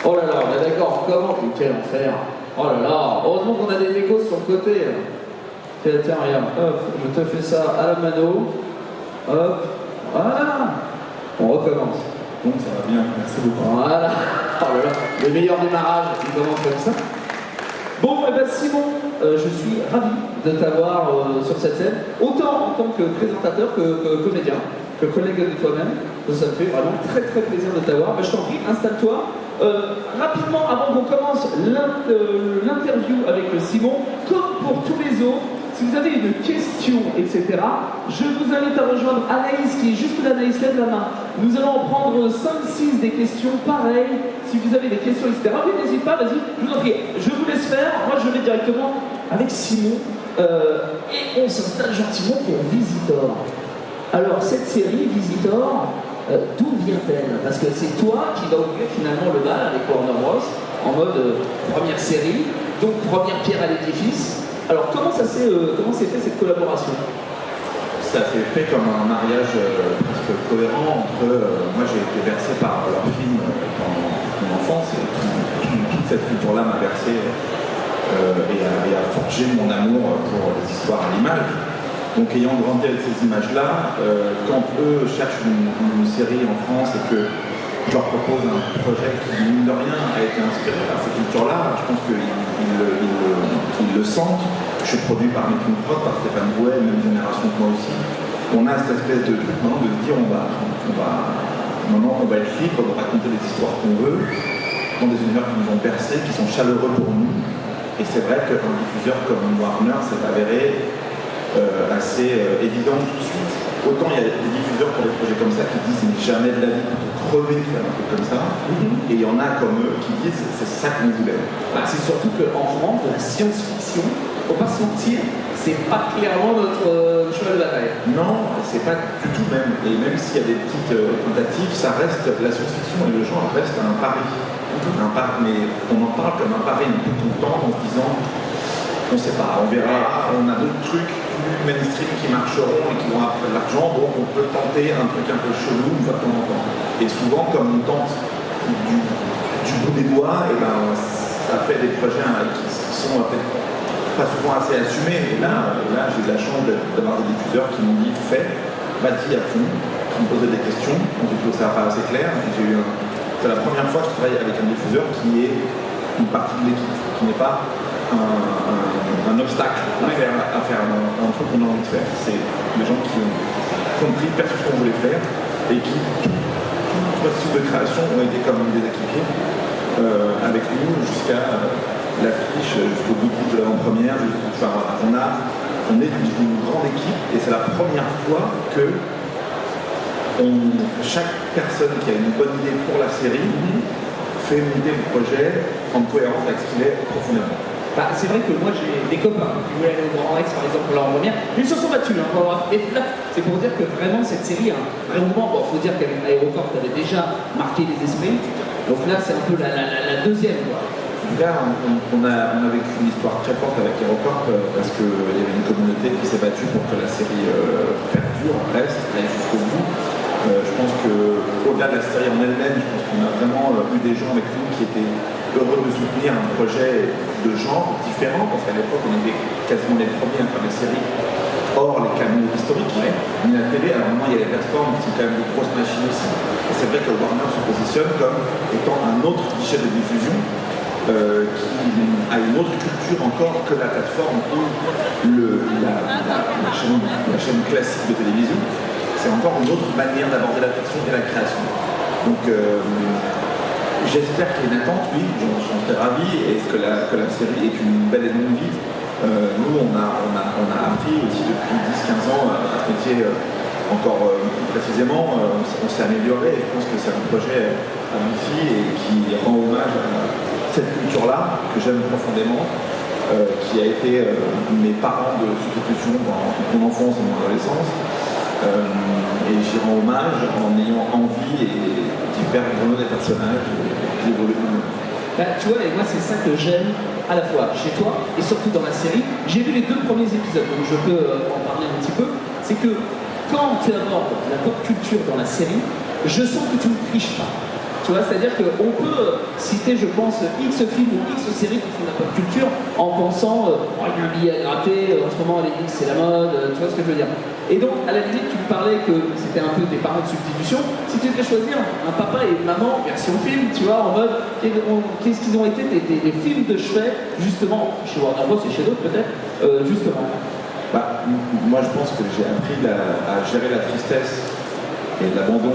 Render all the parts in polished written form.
Oh là là, on est d'accord, comment? Quel enfer. Oh là là, heureusement qu'on a des décos sur le côté. Tiens, tiens, regarde, hop, je te fais ça à la mano. Hop, voilà. On recommence. Bon, ça va bien, merci beaucoup. Voilà. Oh là là, le meilleur démarrage, il commence comme ça. Bon, eh ben Simon, je suis ravi de t'avoir sur cette scène, autant en tant que présentateur que comédien, que collègue de toi-même. Ça me fait vraiment très très plaisir de t'avoir. Ben, je t'en prie, installe-toi. Rapidement, avant qu'on commence l'interview avec Simon, comme pour tous les autres, si vous avez une question, etc., je vous invite à rejoindre Anaïs, qui est juste là. Anaïs, lève la main. Nous allons en prendre 5-6 des questions pareilles. Si vous avez des questions, etc., oui, n'hésitez pas, vas-y, je vous en prie. Je vous laisse faire. Moi, je vais directement avec Simon. Et on s'installe gentiment pour Visitor. Alors, cette série, Visitor, d'où vient-elle? Parce que c'est toi qui vas ouvrir finalement le bal avec Warner Bros. En mode première série, donc première pierre à l'édifice. Alors, comment s'est fait cette collaboration? Ça s'est fait comme un mariage presque cohérent entre... moi, j'ai été bercé par leur film pendant mon enfance, et toute cette culture-là m'a bercé et a forgé mon amour pour les histoires à l'image. Donc, ayant grandi avec ces images-là, quand eux cherchent une série en France et que je leur propose un projet qui, mine de rien, a été inspiré par cette culture-là, je pense qu'ils le sentent. Je suis produit par Making Prod, par Stéphane Bouet, même génération que moi aussi. On a cette espèce de truc maintenant de se dire maintenant on va être libre de raconter les histoires qu'on veut, dans des univers qui nous ont bercés, qui sont chaleureux pour nous. Et c'est vrai qu'un diffuseur comme Warner s'est avéré assez évident tout de suite. Autant il y a des diffuseurs pour des projets comme ça qui disent mais jamais de la vie pour crever de faire un truc comme ça. Et il y en a comme eux qui disent c'est ça qu'on voulait. Bah, c'est surtout qu'en France, la science-fiction, faut pas se mentir, c'est pas clairement notre cheval de bataille. Non, c'est pas du tout même. Et même s'il y a des petites tentatives, ça reste la science-fiction et le genre reste un pari. Mais on en parle comme un pari tout le temps en se disant on sait pas, on verra, on a d'autres trucs plus mainstream qui marcheront et qui vont apporter de l'argent, donc on peut tenter un truc un peu chelou une fois de temps en temps. Et souvent, comme on tente du bout des doigts, et ben, ça fait des projets qui sont peut-être pas souvent assez assumés. Et là j'ai de la chance d'avoir des diffuseurs qui m'ont dit fais, vas-y à fond, qui me posaient des questions, quand j'ai trouvé ça pas assez clair. C'est la première fois que je travaille avec un diffuseur qui est une partie de l'équipe, qui n'est pas un obstacle à faire un truc qu'on a envie de faire. C'est les gens qui ont compris, perçu ce qu'on voulait faire et qui, tout le processus de création, ont été comme des équipiers avec nous jusqu'à l'affiche, jusqu'au bout de l'avant-première. On est une grande équipe et c'est la première fois que chaque personne qui a une bonne idée pour la série fait monter le projet en cohérence avec ce qu'il est profondément. Bah, c'est vrai que moi j'ai des copains qui voulaient aller au Grand Rex par exemple pour leur première, ils se sont battus. Et là, c'est pour dire que vraiment cette série a un vrai mouvement. Bon, faut dire qu'avec Aéroport, tu avais déjà marqué les esprits. Donc là, c'est un peu la deuxième. Quoi. Là, on a vécu une histoire très forte avec Aéroport parce qu'il y avait une communauté qui s'est battue pour que la série perdure, reste, aille jusqu'au bout. Je pense qu'au-delà de la série en elle-même, je pense qu'on a vraiment eu des gens avec nous qui étaient heureux de soutenir un projet de genre différent, parce qu'à l'époque, on était quasiment les premiers à faire des séries hors les canaux historiques. Mais la télé, alors maintenant, il y a les plateformes qui sont quand même des grosses machines aussi. Et c'est vrai que Warner se positionne comme étant un autre guichet de diffusion qui a une autre culture encore que la plateforme ou la chaîne classique de télévision. C'est encore une autre manière d'aborder la fiction et la création. Donc j'espère qu'il y a une attente, oui, j'en serais ravi, et que la série est une belle et longue vie. Nous, on a appris aussi depuis 10-15 ans à ce métier encore plus précisément. On s'est amélioré et je pense que c'est un projet abouti et qui rend hommage à cette culture-là que j'aime profondément, qui a été mes parents de substitution dans mon enfance et mon adolescence. Et j'y rends hommage en ayant envie d'y faire vraiment des personnages qui évoluent. Bah, tu vois, et moi c'est ça que j'aime à la fois chez toi et surtout dans la série. J'ai vu les 2 premiers épisodes, donc je peux en parler un petit peu. C'est que quand tu abordes la pop culture dans la série, je sens que tu ne triches pas. Tu vois, c'est-à-dire qu'on peut citer, je pense, X films ou X séries qui font de la pop culture en pensant oh, il y a un billet à gratter, en ce moment les X c'est la mode, tu vois ce que je veux dire. Et donc, à la limite, tu me parlais que c'était un peu des parents de substitution. Si tu devais choisir un papa et une maman version film, tu vois, en mode qu'est-ce qu'ils ont été des films de chevet, justement, chez Warner Bros et chez d'autres peut-être, justement. Bah, moi je pense que j'ai appris à gérer la tristesse et l'abandon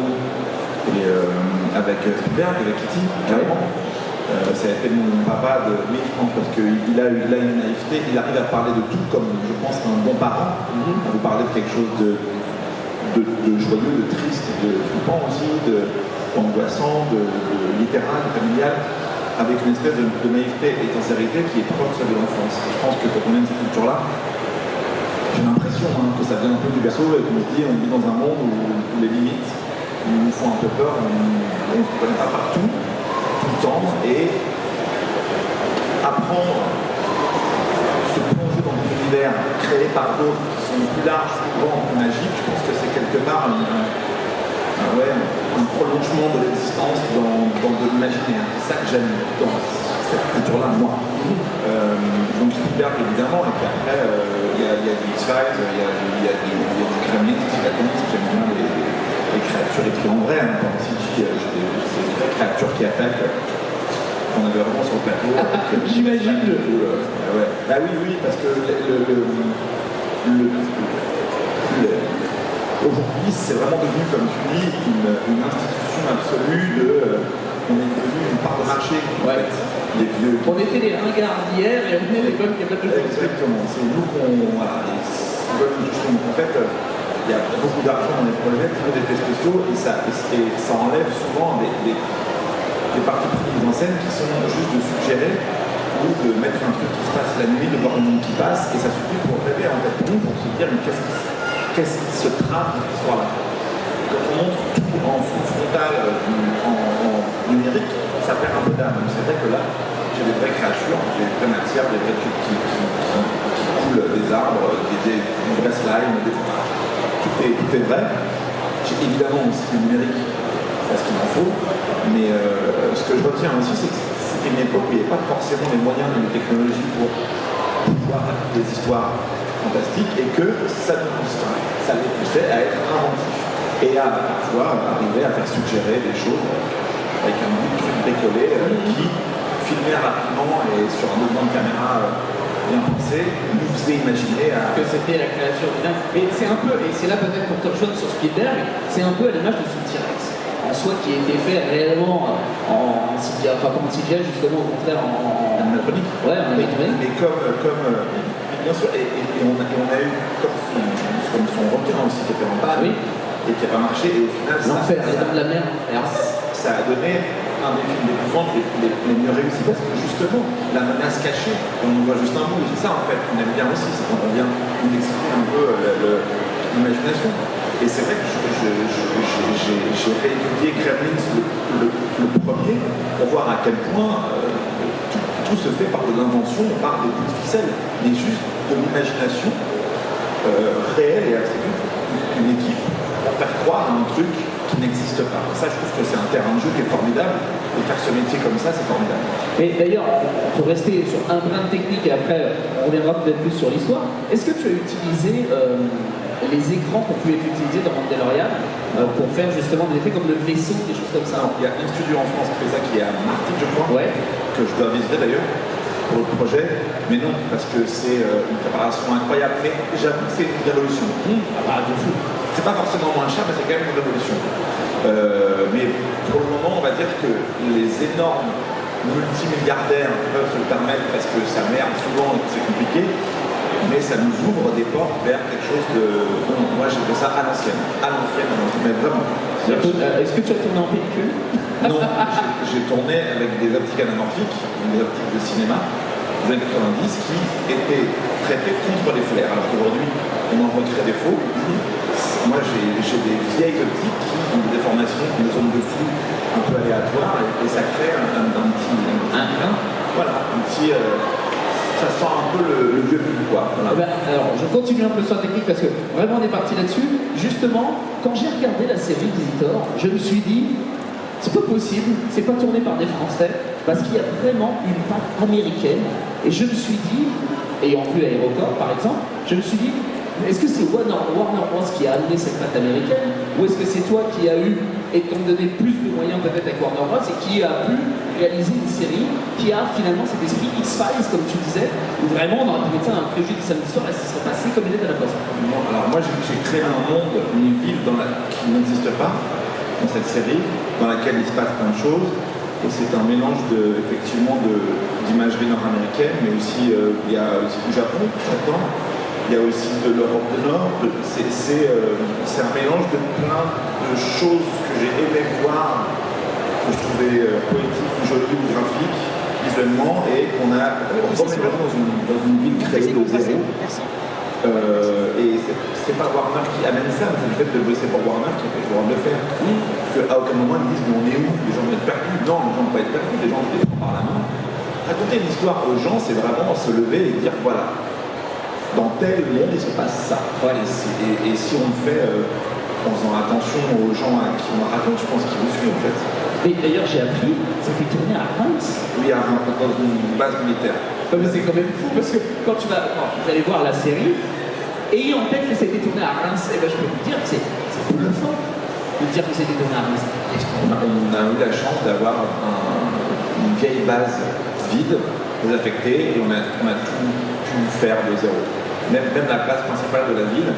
et, avec Spielberg, avec E.T. carrément. Ça a été mon papa de mi-France parce qu'il a une naïveté, il arrive à parler de tout comme je pense un bon parent, à vous parler de quelque chose de joyeux, de triste, de flippant aussi, d'angoissant, de littéral, de familial, avec une espèce de naïveté et de sincérité qui est proche de l'enfance. Je pense que quand on a cette culture-là, j'ai l'impression que ça vient un peu du berceau et qu'on se dit on vit dans un monde où les limites nous font un peu peur, on ne se connaît pas partout, tout le temps, et apprendre se plonger dans des univers créés par d'autres qui sont plus larges, plus grands, plus magiques, je pense que c'est quelque part un prolongement de l'existence dans de l'imaginaire. C'est ça que j'aime dans cette culture-là, moi. Donc Spielberg évidemment, et puis après il y a du X-Files, il y a du Gremlins, j'aime bien les créatures écrites en vrai, dans CG, j'ai des créatures qui attaquent, on avait vraiment sur le plateau. J'imagine. Ouais. Bah oui, parce que aujourd'hui c'est vraiment devenu, comme tu dis, une institution absolue on est devenu une part de marché. Ouais. Les vieux. On était les ringards d'hier et on est les bonnes capables de faire. Exactement, c'est nous qu'on. Voilà, en fait, il y a beaucoup d'argent dans les projets, toujours des effets spéciaux, et ça enlève souvent des parties prises en scène qui sont juste de suggérer ou de mettre un truc qui se passe la nuit, de voir un monde qui passe, et ça suffit pour rêver en fait pour nous, pour se dire mais qu'est-ce qui se trame dans cette histoire-là. Quand on montre tout en frontal, en numérique, ça perd un peu d'âme. C'est vrai que là, j'ai des vraies créatures, des vraies matières, des vrais trucs qui coulent des arbres, des vrais slimes, tout est vrai. J'ai évidemment aussi du numérique, parce qu'il en faut, mais ce que je retiens aussi, c'est que c'était une époque où il n'y avait pas forcément les moyens de technologie pour pouvoir raconter des histoires fantastiques et que ça les poussait à être inventifs et à parfois arriver à faire suggérer des choses avec un bout de truc bricolé qui, filmé rapidement et sur un mouvement de caméra bien pensé, nous faisait imaginer que c'était la créature divine. Mais c'est un peu, et c'est là peut-être pour te rejoindre sur Spielberg, c'est un peu à l'image de ce T-Rex, en soi qui a été fait réellement en CGI, enfin comme CGI justement au contraire en animatronique. Ouais, en animatronique. Mais comme bien sûr, et on a eu comme son requin aussi qui était en panne. Oui. Et qui n'a pas marché, et au final, l'enfer, les dents de la mer. Ça a donné un des films les plus ventes les mieux réussis, parce que justement, la menace cachée, on en voit juste un bout, et c'est ça en fait, qu'on aime bien aussi, c'est quand on vient d'expliquer un peu l'imagination. Et c'est vrai que j'ai réétudié Gremlins le premier, pour voir à quel point tout se fait par de l'invention, par des bouts de ficelle, mais juste de l'imagination réelle et absolue, une équipe pour faire croire à un truc qui n'existe pas. Ça, je trouve que c'est un terrain de jeu qui est formidable, et faire ce métier comme ça, c'est formidable. Mais d'ailleurs, pour rester sur un brin de technique, et après, on reviendra peut-être plus sur l'histoire, est-ce que tu as utilisé les écrans qu'on pouvait utiliser dans Mandalorian pour faire justement des effets comme le vaisseau, des choses comme ça? Il y a un studio en France qui fait ça, qui est à Martigues, je crois, que je dois visiter d'ailleurs, pour le projet, mais non, parce que c'est une préparation incroyable. Mais j'avoue que c'est une révolution. De fou. C'est pas forcément moins cher, mais c'est quand même une révolution. Mais pour le moment, on va dire que les énormes multimilliardaires peuvent se le permettre parce que ça merde souvent et que c'est compliqué, mais ça nous ouvre des portes vers quelque chose de... Moi, j'ai fait ça à l'ancienne, mais vraiment. Est-ce que tu as tourné en pellicule? Non, j'ai tourné avec des optiques anamorphiques, des optiques de cinéma, des années 90, qui étaient traitées contre les flares. Alors qu'aujourd'hui, on en recrée des faux. Moi, j'ai des vieilles optiques qui ont des déformations, une zone de flou un peu aléatoire, et ça crée un petit... Voilà, un petit... ça sent un peu le vieux public, quoi. Voilà. Alors, je continue un peu sur la technique parce que vraiment on est parti là-dessus. Justement, quand j'ai regardé la série Visitor, je me suis dit, c'est pas possible, c'est pas tourné par des Français, parce qu'il y a vraiment une patte américaine. Et je me suis dit, ayant vu Aérocorps par exemple, je me suis dit, est-ce que c'est Warner Bros qui a amené cette patte américaine, ou est-ce que c'est toi qui as eu, et t'ont donné plus de moyens peut-être avec Warner Bros, et qui a pu réaliser une série qui a finalement cet esprit X-Files, comme tu disais, où vraiment on aurait pu mettre ça dans un préjugé du samedi soir et ça serait passé comme il est à la poste. Alors moi j'ai créé un monde, une ville qui n'existe pas dans cette série, dans laquelle il se passe plein de choses. Et c'est un mélange effectivement d'imagerie nord-américaine, mais aussi il y a aussi du Japon, j'entends. Il y a aussi de l'Europe du Nord. C'est un mélange de plein de choses que j'ai aimé voir, que je trouvais poétiques, jolies ou graphiques, visuellement, et qu'on a remémoré dans une ville créée de zéro. Et c'est pas Warner qui amène ça, c'est le fait de bosser pour Warner qui fait pouvoir le faire. Parce qu'à aucun moment ils disent mais on est où? Les gens vont être perdus. Non, les gens vont pas être perdus, les gens vont les prendre par la main. Raconter une histoire aux gens, c'est vraiment se lever et dire voilà, dans tel monde il se passe ça. Voilà, et si on le fait en faisant attention aux gens à qui on raconte, je pense qu'ils vous suivent en fait. Et d'ailleurs j'ai appris, ça fait tourner à Reims. Oui, dans une base militaire. Mais c'est quand même fou parce que quand vous allez voir la série, et en fait que ça a été tourné à Reims, et ben je peux vous dire que c'est bluffant de dire que c'était tourné à Reims. On a eu la chance d'avoir une vieille base vide, désaffectée, et on a tout pu faire de zéro. Même la place principale de la ville,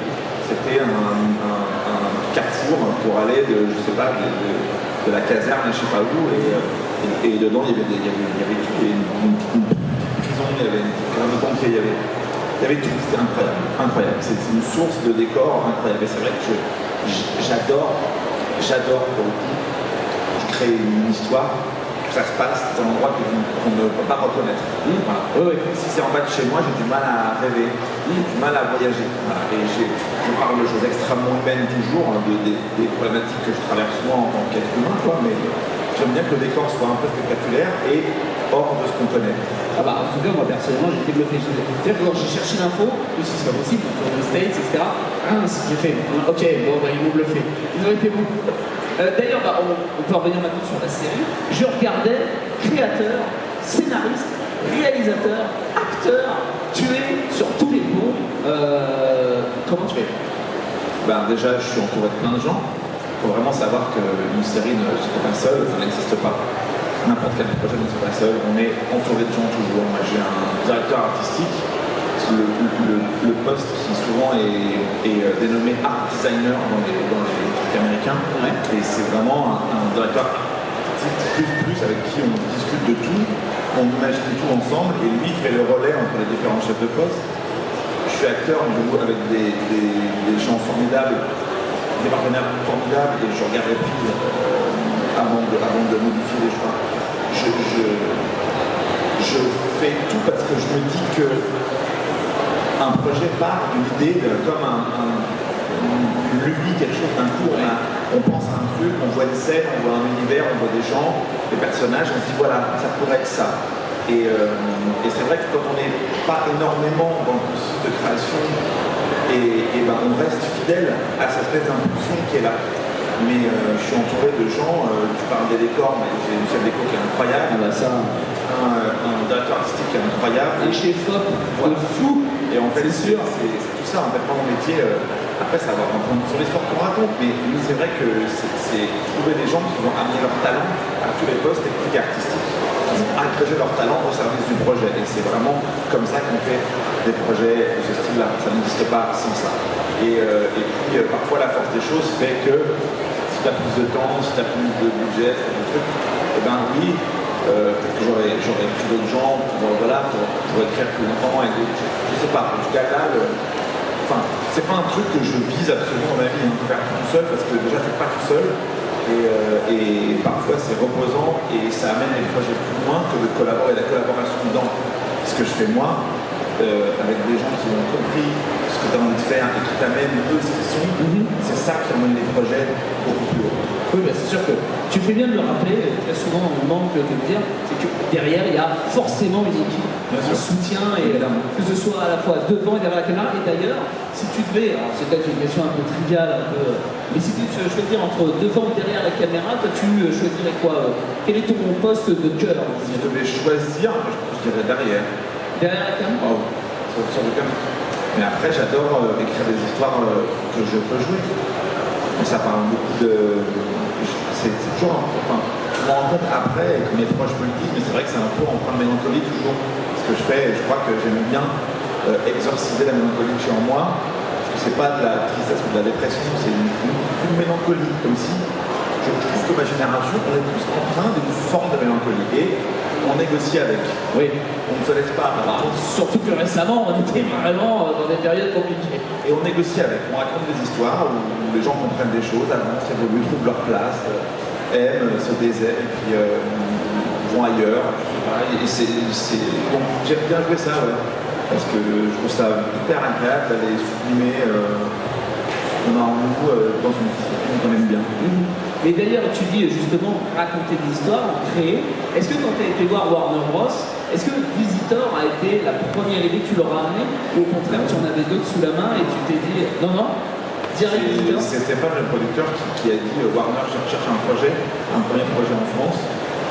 c'était un carrefour pour aller de la caserne à je sais pas où, et dedans il y avait tout, il y avait une prison, il y avait une grande pompier, il y avait tout, c'était incroyable. C'est une source de décor incroyable. Et c'est vrai que j'adore pour le coup, créer une histoire, que ça se passe dans un endroit qu'on ne peut pas reconnaître. Voilà. Si c'est en bas de chez moi, j'ai du mal à rêver, j'ai du mal à voyager. Voilà. Et je parle de choses extrêmement humaines toujours, des problématiques que je traverse moi en tant qu'être humain, mais j'aime bien que le décor soit un peu spectaculaire et hors de ce qu'on connaît. Ah bah, en tout cas, moi personnellement, j'ai été bluffé. C'est-à-dire que quand j'ai cherché l'info, si c'est pas possible, pour les States, etc., j'ai fait, ok, bon, bah, ils m'ont bluffé. Ils ont été bons. D'ailleurs, on peut revenir maintenant sur la série. Je regardais créateur, scénariste, réalisateur, acteur, tu es sur tous les ponts. Comment tu es? Ben, déjà, je suis entouré de plein de gens. Il faut vraiment savoir qu'une série ne se fait pas seule, ça n'existe pas. N'importe quel projet ne se fait pas seul, on est entouré de gens toujours. Moi j'ai un directeur artistique, le poste qui souvent est dénommé art designer dans les trucs américains. Ouais. Et c'est vraiment un directeur artistique plus avec qui on discute de tout, on imagine tout ensemble, et lui fait le relais entre les différents chefs de poste. Je suis acteur, je joue avec des gens formidables, des partenaires formidables, et je regarde les films avant de modifier les choix. Je fais tout parce que je me dis que un projet part d'une idée comme une lubie, quelque chose d'un coup. On pense à un truc, on voit une scène, on voit un univers, on voit des gens, des personnages, on se dit voilà, ça pourrait être ça. Et c'est vrai que quand on n'est pas énormément dans le processus de création, on reste fidèle à cette espèce d'impulsion qui est là. Mais je suis entouré de gens, tu parles des décors, mais j'ai une chef déco qui est incroyable. Ah bah ça. Un directeur artistique qui est incroyable. Et chez Fop, voilà. Fou. Et en fait, c'est tout ça. En fait, mon métier, après, ça va un peu sur l'histoire qu'on raconte, mais c'est vrai que c'est trouver des gens qui vont amener leur talent à tous les postes techniques et artistiques, qui vont agréger leur talent au service du projet. Et c'est vraiment comme ça qu'on fait des projets de ce style-là. Ça n'existe pas sans ça. Et puis, parfois, la force des choses fait que si tu as plus de temps, si tu as plus de budget, si tu as des trucs, eh ben oui, peut-être que j'aurais pris d'autres gens pour écrire plus longtemps. Je sais pas, en tout cas là, c'est pas un truc que je vise absolument dans ma vie, de faire tout seul, parce que déjà c'est pas tout seul, et parfois c'est reposant, et ça amène les projets plus loin que de collaborer. La collaboration dans ce que je fais moi, avec des gens qui ont compris ce que tu as envie de faire et qui t'amènent eux ce qu'ils sont, c'est ça qui emmène les projets beaucoup plus haut. Oui, bah c'est sûr que tu fais bien de le rappeler, très souvent on manque de le dire, c'est que derrière il y a forcément une équipe en soutien, et que ce soit à la fois devant et derrière la caméra. Et d'ailleurs, si tu devais, alors c'est peut-être une question un peu triviale, mais si tu devais choisir entre devant et derrière la caméra, toi tu choisirais quoi? Quel est ton poste de cœur? Si je devais choisir, je dirais derrière. Derrière la caméra? Oh, sur le caméra. Mais après, j'adore écrire des histoires que je peux jouer. Et ça parle beaucoup de. C'est toujours. Enfin, je m'en rends compte après, et que mes proches me le disent, mais c'est vrai que c'est un peu empreint de mélancolie toujours. Ce que je fais, je crois que j'aime bien exorciser la mélancolie que j'ai en moi. Parce que c'est pas de la tristesse ou de la dépression, c'est une mélancolie. Comme si je trouve que ma génération, on est tous empreint d'une forme de mélancolie. Et on négocie avec. Oui. On ne se laisse pas. Surtout que récemment, on était vraiment dans des périodes compliquées. Et on négocie avec. On raconte des histoires où les gens comprennent des choses, avancent, évoluent, trouvent leur place, aiment, se désaiment, et puis vont ailleurs. Et donc j'aime bien jouer ça, ouais. Parce que je trouve ça hyper agréable d'aller sublimer ce qu'on a en nous dans une discipline qu'on aime bien. Mais d'ailleurs, tu dis justement raconter des histoires, en créer. Est-ce que quand tu as été voir Warner Bros, est-ce que Visitor a été la première idée que tu leur as amenée, ou au contraire tu en avais d'autres sous la main et tu t'es dit non, direct Visitor? C'est Stéphane, le producteur, qui a dit Warner cherche un projet, un premier projet en France.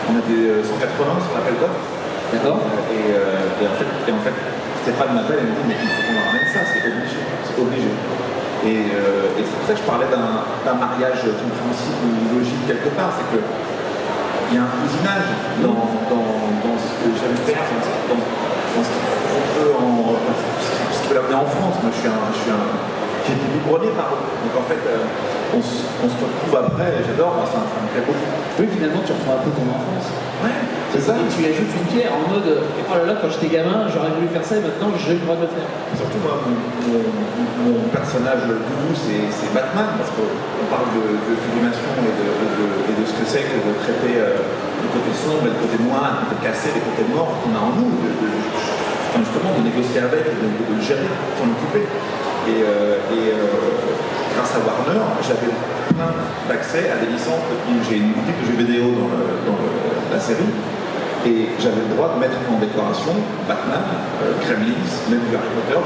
On était 180 sur l'appel d'offres. D'accord. Et en fait, Stéphane m'appelle et me dit mais il faut qu'on leur ramène ça, c'est obligé. C'est obligé. Et c'est pour ça que je parlais d'un mariage compréhensible ou logique quelque part, c'est que il y a un cousinage dans ce que j'aime faire, dans ce qui peut l'amener en France. Moi, j'ai été biberonné par eux. Donc en fait, on se retrouve après, j'adore, moi, ça me plaît beaucoup. Oui, finalement, tu reprends un peu ton enfance. Ouais, c'est ça. Et tu y ajoutes une pierre en mode oh là là, quand j'étais gamin, j'aurais voulu faire ça et maintenant j'ai le droit de le faire. Surtout moi, mon personnage doudou, c'est Batman, parce qu'on parle de sublimation et de ce que c'est que de traiter le côté sombre, le côté noir, le côté cassé, les côtés morts qu'on a en nous, justement de négocier avec, de le gérer, de s'en occuper. Et grâce à Warner, j'avais plein d'accès à des licences. J'ai une boutique de jeux vidéo dans la série. Et j'avais le droit de mettre en décoration Batman, Kremlins, même du Harry Potter,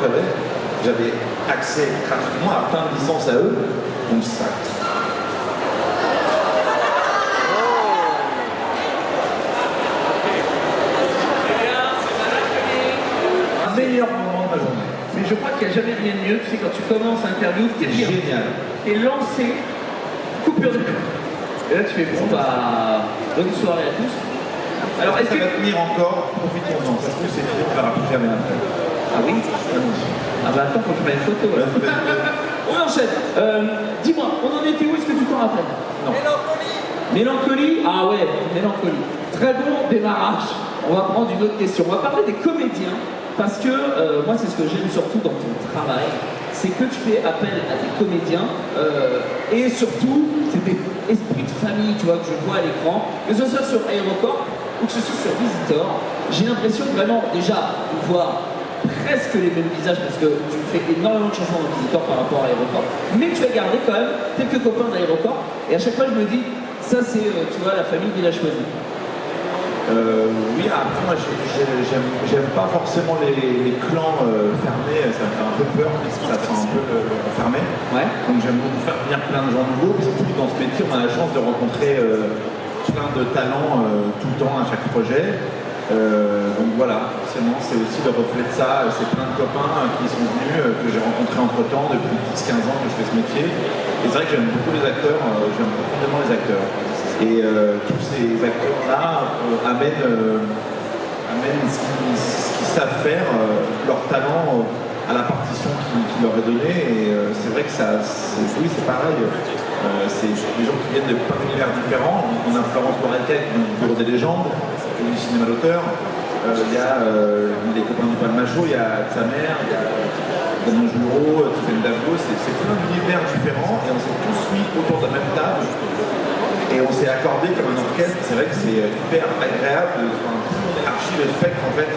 j'avais accès gratuitement à plein de licences à eux. Donc ça. Meilleur moment de ma journée. Mais je crois qu'il n'y a jamais rien de mieux, tu sais, quand tu commences l'interview, C'est génial. t'es lancé, coupure de cœur. Et là tu fais bon bah bonne soirée à tous. Alors est-ce que ça va tenir encore? Profitons-en, parce que c'est fini, on ne verra plus jamais après. Ah oui? Ah bah attends, faut que je mette une photo. Là. On enchaîne. Dis-moi, on en était où? Est-ce que tu t'en rappelles? Non. Mélancolie? Ah ouais, mélancolie. Très bon démarrage. On va prendre une autre question. On va parler des comédiens. Parce que moi, c'est ce que j'aime surtout dans ton travail, c'est que tu fais appel à des comédiens et surtout, c'est des esprits de famille, tu vois, que je vois à l'écran, que ce soit sur Aéroport ou que ce soit sur Visitor. J'ai l'impression vraiment déjà de voir presque les mêmes visages parce que tu fais énormément de changements dans Visitor par rapport à Aéroport, mais tu as gardé quand même quelques copains d'Aéroport et à chaque fois je me dis, ça c'est, tu vois, la famille qu'il a choisie. Oui, après moi j'aime pas forcément les clans fermés, ça me fait un peu peur, ça fait un peu fermé. Ouais. Donc j'aime beaucoup faire venir plein de gens nouveaux, parce que dans ce métier on a la chance de rencontrer plein de talents tout le temps à chaque projet. Donc voilà, forcément c'est aussi le reflet de ça, c'est plein de copains qui sont venus, que j'ai rencontrés entre temps depuis 10-15 ans que je fais ce métier. Et c'est vrai que j'aime beaucoup les acteurs, j'aime profondément les acteurs. Et tous ces acteurs-là amènent ce qu'ils savent faire, leur talent à la partition qui leur est donnée. Et c'est vrai que oui, c'est pareil. C'est des gens qui viennent de plein d'univers différents. On a Florence Morequet qui vient du Bureau des légendes, du cinéma d'auteur. Il y a les copains du Palmacho, il y a sa mère, il y a Damien Jouro, Tiffaine Davos. C'est plein d'univers différents et on s'est tous mis autour de la même table. Et on s'est accordé comme un orchestre. C'est vrai que c'est hyper agréable. On est archi respect en fait.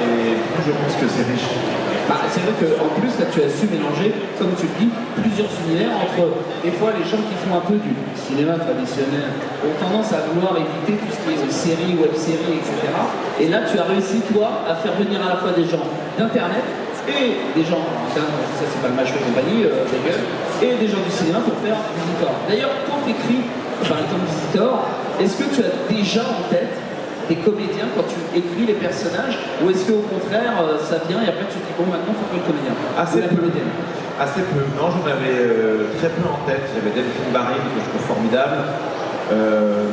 et plus je pense que c'est riche. Bah, c'est vrai qu'en plus, là, tu as su mélanger, comme tu le dis, plusieurs univers entre, des fois, les gens qui font un peu du cinéma traditionnel ont tendance à vouloir éviter tout ce qui est séries, web-séries, etc. Et là, tu as réussi, toi, à faire venir à la fois des gens d'Internet et des gens, ça c'est pas le match de compagnie, des gueules, et des gens du cinéma pour faire Visitor. D'ailleurs, quand tu écris, par exemple, Visitor, est-ce que tu as déjà en tête des comédiens quand tu écris les personnages, ou est-ce qu'au contraire ça vient et après tu te dis bon maintenant il faut trouver le comédien? Assez peu le thème. Assez peu. Non, j'en avais très peu en tête. Il y avait Delphine Barry que je trouve formidable,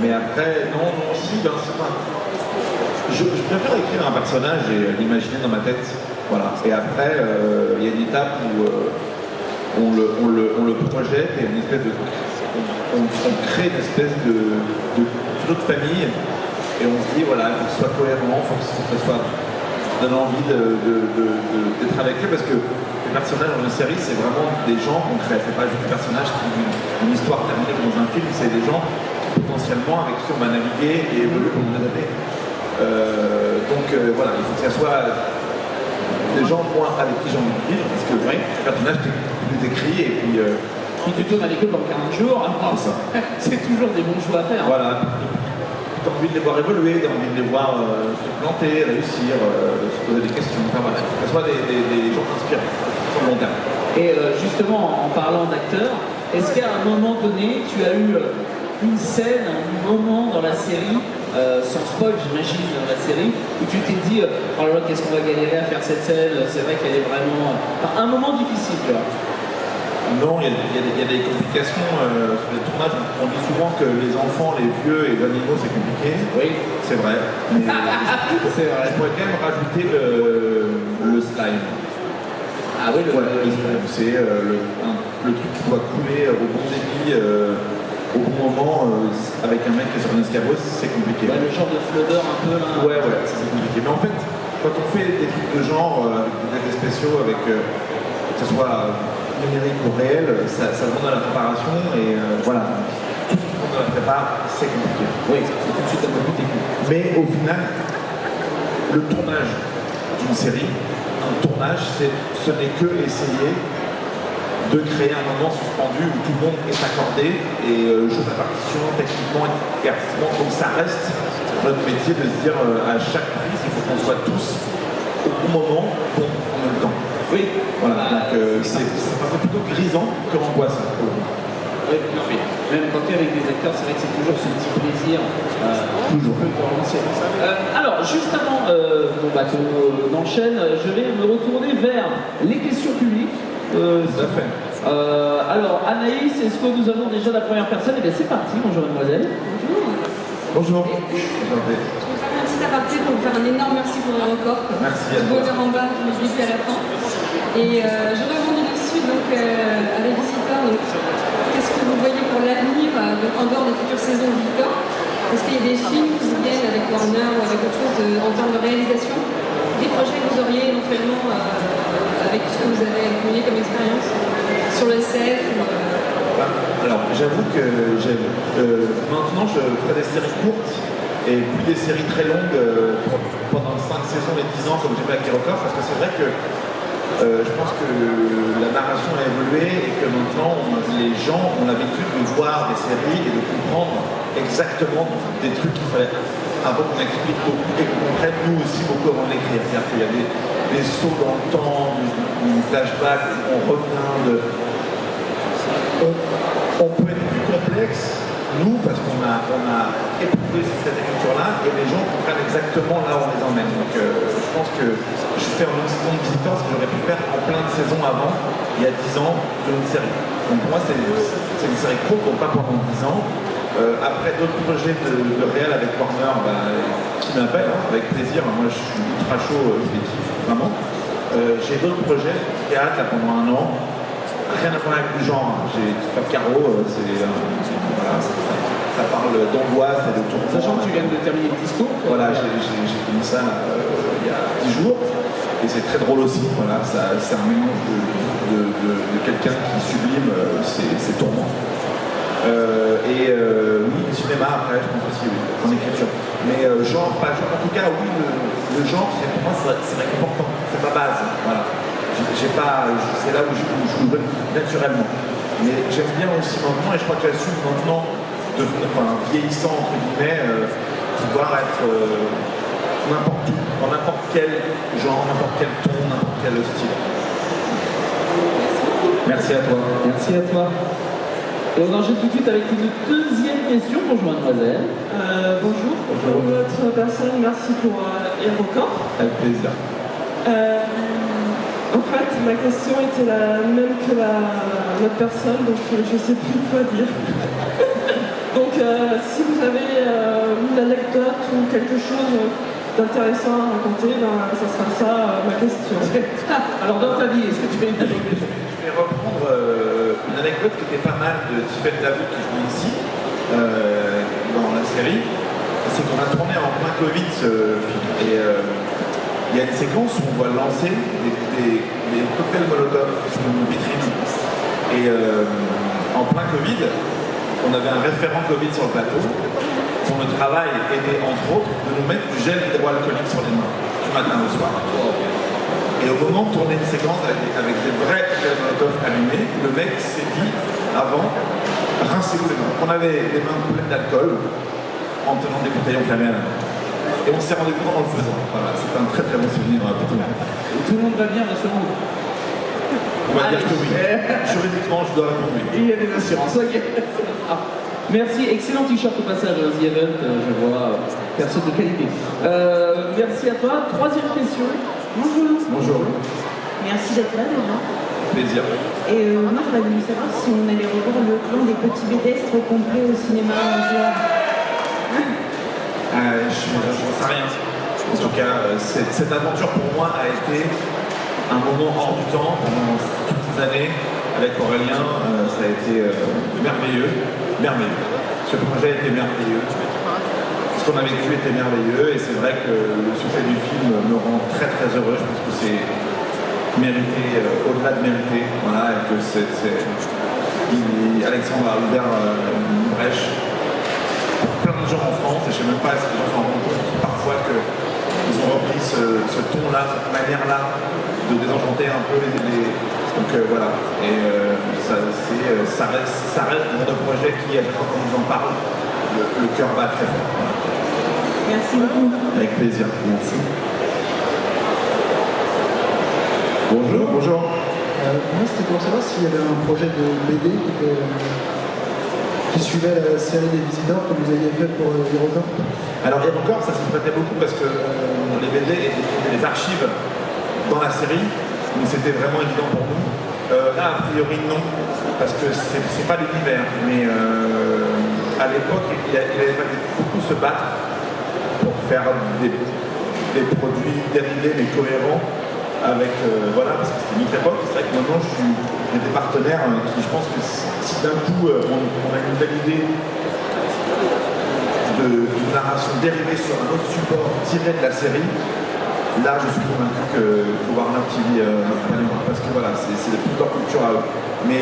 mais après non, si, ben, c'est pas. Je préfère écrire un personnage et l'imaginer dans ma tête. Voilà. Et après, il y a une étape où on le projette et une espèce de, on crée une espèce de toute famille. Et on se dit, voilà, il faut que ce soit cohérent, il faut que ce soit donne envie d'être avec eux, parce que les personnages dans une série, c'est vraiment des gens concrets. C'est pas juste des personnages qui ont une histoire terminée comme dans un film, c'est des gens qui, potentiellement avec qui on va naviguer et évoluer pendant des années. Voilà, il faut que ce soit des gens, moi, avec qui j'ai envie de vivre, parce que les personnages, tu les écris et puis. Tu tournes avec eux pendant 40 jours, c'est toujours des bons choix à faire. Voilà. T'as envie de les voir évoluer, t'as envie de les voir se planter, réussir, se poser des questions, enfin voilà, que ce soit des gens inspirants sur le long terme. Et justement, en parlant d'acteurs, est-ce qu'à un moment donné, tu as eu une scène, un moment dans la série, sans spoil j'imagine, dans la série, où tu t'es dit, oh là là, qu'est-ce qu'on va galérer à faire cette scène, c'est vrai qu'elle est vraiment... un moment difficile, tu vois. Non, il y a des complications sur les tournages. On dit souvent que les enfants, les vieux et les animaux, c'est compliqué. Oui. C'est vrai. Mais c'est vrai. Je pourrais quand même rajouter le slime. Ah oui, le slime. C'est le truc qui doit couler au bon débit, au bon moment, avec un mec qui est sur un escabeau, c'est compliqué. Ouais, le genre de flodeur un peu là. Ouais, c'est compliqué. Mais en fait, quand on fait des trucs de genre, avec des effets spéciaux, avec que ce soit numérique ou réel, ça demande de la préparation et voilà. Tout ce qui demande de la prépa, c'est compliqué. Oui, c'est tout de suite un peu plus technique. Mais au final, le tournage d'une série, un tournage, ce n'est que essayer de créer un moment suspendu où tout le monde est accordé et joue la partition techniquement et artistiquement. Donc ça reste notre métier de se dire à chaque prise, il faut qu'on soit tous au bon moment, bon en même temps. Oui. Voilà, donc c'est plutôt grisant que angoissant. Oui, même quand tu es avec des acteurs, c'est vrai que c'est toujours ce petit plaisir. Toujours. Alors, juste avant qu'on enchaîne, je vais me retourner vers les questions publiques. Tout à fait. Alors, Anaïs, est-ce que nous avons déjà la première personne? Eh bien, c'est parti, bonjour mademoiselle. Bonjour. Un petit aparté pour vous faire un énorme merci pour le record. Merci à toi. Je bonheur en bas, je me dis à la fin. Et je rebondis dessus donc avec Visitor. Qu'est-ce que vous voyez pour l'avenir en dehors des futures saisons de Visitor? Est-ce qu'il y a des films qui vous viennent avec Warner ou avec autre chose en termes de réalisation? Des projets que vous auriez éventuellement avec ce que vous avez accumulé comme expérience sur le set Alors j'avoue que maintenant je ferai des séries courtes et plus des séries très longues pendant 5 saisons et 10 ans comme j'ai fait avec les records, parce que c'est vrai que je pense que la narration a évolué et que maintenant les gens ont l'habitude de voir des séries et de comprendre exactement des trucs qu'il fallait avant qu'on explique beaucoup et qu'on comprenne nous aussi beaucoup avant de l'écrire. C'est-à-dire qu'il y a des sauts dans le temps, du flashback, on revient on peut être plus complexe, nous, parce qu'on a éprouvé cette écriture-là, et les gens comprennent exactement là où on les emmène. Donc je pense que je fais une saison de Visitor, ce que j'aurais pu faire en plein de saisons avant, il y a 10 ans, d'une série. Donc pour moi, c'est une série courte, donc pas pendant 10 ans. Après d'autres projets de réel avec Warner qui m'appellent, avec plaisir. Moi, je suis ultra chaud, je les kiffe, vraiment. J'ai d'autres projets de théâtre là, pendant un an. Rien à voir avec du genre, j'ai pas de carreau, voilà, ça parle d'angoisse et de tourment. Sachant que tu viens de terminer le discours. Voilà, j'ai fini ça il y a 10 jours, et c'est très drôle aussi, voilà, c'est un mélange de quelqu'un qui sublime ses tourments. Oui, le cinéma après, je pense aussi, oui, en écriture. Mais genre, pas genre. En tout cas, oui, le genre, pour moi, c'est réconfortant. C'est ma base. Voilà. C'est là où je le donne naturellement. Mais j'aime bien aussi maintenant, et je crois que j'assume maintenant, vieillissant, entre guillemets, pouvoir être n'importe où, dans n'importe quel genre, n'importe quel ton, n'importe quel style. Merci à toi. Merci à toi. Et on enchaîne tout de suite avec une deuxième question. Bonjour mademoiselle. Bonjour. Pour votre personne, merci pour HeroCorp. Avec plaisir. En fait, ma question était la même que notre personne, donc je ne sais plus quoi dire. Donc, si vous avez une anecdote ou quelque chose d'intéressant à raconter, ça sera ça ma question. Alors dans ta vie, est-ce que tu fais une anecdote? Je vais reprendre une anecdote qui était pas mal de Tiffany Davout qui joue ici, dans la série. C'est qu'on a tourné en plein Covid ce film. Et il y a une séquence où on doit lancer des cocktails Molotov sur une vitrine. Et en plein Covid, on avait un référent Covid sur le plateau. Son travail était entre autres de nous mettre du gel hydroalcoolique sur les mains, du matin au soir. Et au moment de tourner une séquence avec des vrais cocktails Molotov allumés, le mec s'est dit avant, rincez-vous les mains. On avait les mains pleines d'alcool en tenant des bouteilles enflammées à la main. Et on s'est rendu compte en le faisant. Voilà, c'est un très très bon souvenir pour tout le monde. Tout le monde va bien, bien sûr. On va dire que oui. Juridiquement, je dois répondre oui. Il y a des assurances, ok. Ah. Merci, excellent t-shirt au passage, The Event, je vois, personne de qualité. Merci à toi. Troisième question. Bonjour. Bonjour. Merci d'être là déjà. Plaisir. Et moi, j'aurais voulu savoir si on allait revoir le clan des petits pédestres complet au cinéma un soir. Je n'en sais rien. En tout cas, cette aventure pour moi a été un moment hors du temps pendant toutes ces années. Avec Aurélien, ça a été merveilleux. Merveilleux. Ce projet était merveilleux. Ce qu'on a vécu était merveilleux. Et c'est vrai que le succès du film me rend très très heureux. Je pense que c'est mérité, au-delà de mérité. Voilà, et que Alexandre a ouvert une brèche pour plein de gens en France. Et je ne sais même pas si les gens s'en rendent compte parfois qu'ils ont repris ce ton-là, cette manière-là de désenchanter un peu les... Donc voilà, et ça reste un de projet qui, quand on nous en parle, le cœur bat très fort. Merci beaucoup. Avec plaisir, merci. Bonjour. Bonjour. Moi, c'était pour savoir s'il y avait un projet de BD qui suivait la série des visiteurs que vous aviez fait pour HeroCorp. Alors HeroCorp, ça se prêtait beaucoup parce que les BD étaient les archives dans la série. Donc c'était vraiment évident pour nous. Là, a priori, non, parce que c'est pas l'univers. Mais à l'époque, il avait fallu beaucoup se battre pour faire des produits dérivés mais cohérents avec, voilà, parce que c'était une autre époque. C'est vrai que maintenant, j'ai des partenaires qui, je pense que si d'un coup, on a une belle idée d'une narration dérivée sur un autre support tiré de la série, là, je suis convaincu que Warner TV m'accompagnera, parce que voilà, c'est plus leur culture à eux. Mais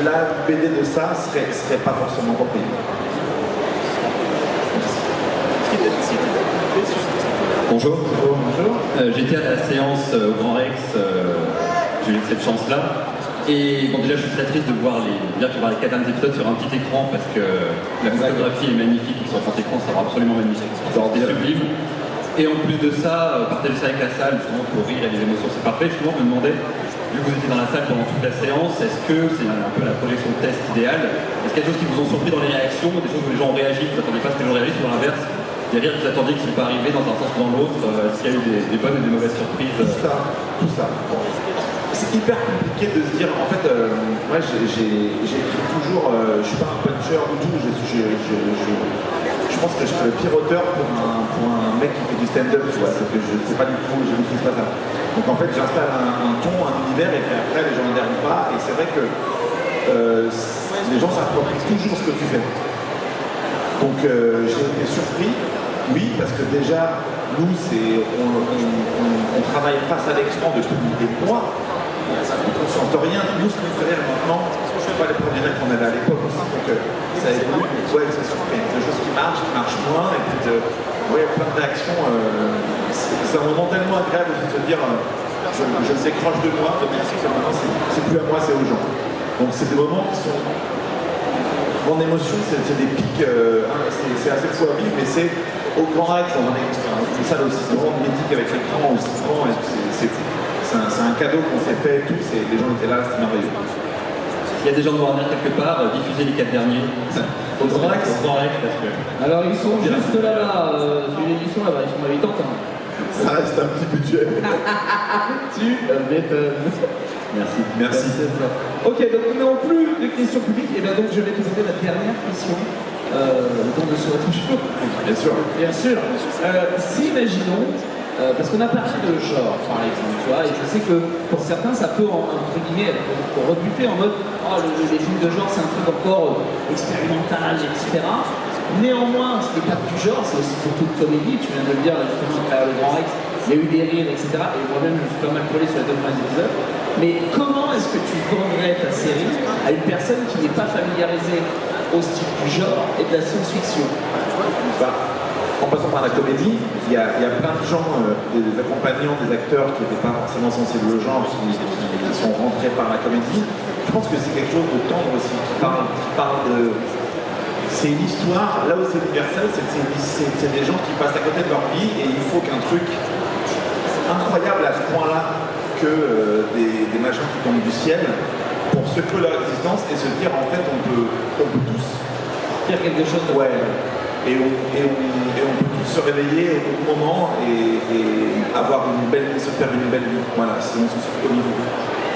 la BD de ça serait pas forcément repris. Bonjour. Bonjour. J'étais à la séance au Grand Rex, j'ai eu cette chance-là. Et bon, déjà, je suis très triste de voir bien qu'il y aura les 4 derniers épisodes sur un petit écran parce que la photographie est magnifique, sur un grand écran, ça sera absolument magnifique. C'est sublime. Et en plus de ça, partager ça avec la salle, justement, pour rire et les émotions, c'est parfait. Justement, je me demandais, vu que vous étiez dans la salle pendant toute la séance, est-ce que c'est un peu la projection de test idéale? Est-ce qu'il y a des choses qui vous ont surpris dans les réactions, des choses où les gens ont réagi, vous n'attendiez pas ce que les gens réagissent, ou à l'inverse, des rires que vous attendiez qui ne sont pas arrivés dans un sens ou dans l'autre? Est-ce qu'il y a eu des bonnes et des mauvaises surprises? Tout ça. C'est hyper compliqué de se dire, en fait, moi j'écris toujours, je suis pas un puncher du tout, je pense que je suis le pire auteur pour un mec qui fait du stand-up, tu vois, parce que je sais pas du tout, je ne maîtrise pas ça. Donc en fait j'installe un ton, un univers, et puis après les gens n'adhèrent pas, et c'est vrai que les gens s'approprient toujours ce que tu fais. Donc j'ai été surpris, oui, parce que déjà, nous, on travaille face à l'écran depuis des mois, on ne sent rien. Nous, ce qui nous fait rire maintenant, c'est pas les premiers rêves qu'on avait à l'époque aussi, donc ça évolue. Ouais, c'est sûr qu'il y a des choses qui marchent moins, et puis ouais, il y a plein de réactions. C'est un moment tellement agréable de se dire je s'écroche de moi, de dire que maintenant c'est plus à moi, c'est aux gens. Donc c'est des moments qui sont. Mon émotion, c'est des pics, c'est assez fou à vivre, mais c'est au Grand Rex, dans une salle aussi grande, mythique, avec l'écran aussi grand, et c'est fou. C'est un cadeau qu'on s'est fait tous, et les gens étaient là, c'était merveilleux. Il y a des gens de Warner quelque part, diffuser les 4 derniers. Au Grand Rex, parce que. Alors ils sont juste là-bas, ils sont là-bas, ils sont à 80 ans. ça reste un petit budget. Tu m'étonnes. Merci. Ok, donc nous n'avons plus de questions publiques, et bien donc je vais te poser la dernière question. Le temps de se toujours. Bien sûr. Bien sûr. Si imaginons, parce qu'on a parlé de genre, par exemple, tu vois, et je sais que pour certains ça peut, entre guillemets, rebuter en mode oh, les films de genre c'est un truc encore expérimental, etc. Néanmoins, ce n'est pas du genre, c'est aussi surtout de comédie, tu viens de le dire, justement, à travers le Grand Rex, il y a eu des rires, etc. Et moi-même, je suis pas mal collé sur les 2 premiers épisodes. Mais comment est-ce que tu vendrais ta série à une personne qui n'est pas familiarisée au style du genre et de la science-fiction? En passant par la comédie, il y a plein de gens, des accompagnants, des acteurs qui n'étaient pas forcément sensibles au genre, qui sont rentrés par la comédie. Je pense que c'est quelque chose de tendre aussi, qui parle de... C'est une histoire, là où c'est universel, c'est des gens qui passent à côté de leur vie et il faut qu'un truc incroyable à ce point-là que des machins qui tombent du ciel pour secouer leur existence et se dire en fait on peut tous faire quelque chose de... Ouais. Et on peut tous se réveiller au bon moment et se faire une belle vie. Voilà, si on se soucie au niveau.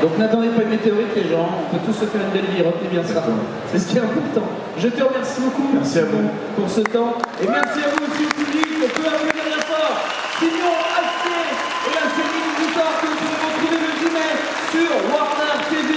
Donc n'attendez pas une météorite les gens, on peut tous se faire une belle vie, retenez bien ça. C'est ce qui est important. Je te remercie beaucoup merci à vous pour ce temps et merci à vous aussi au public, on peut applaudir la fort. Sinon,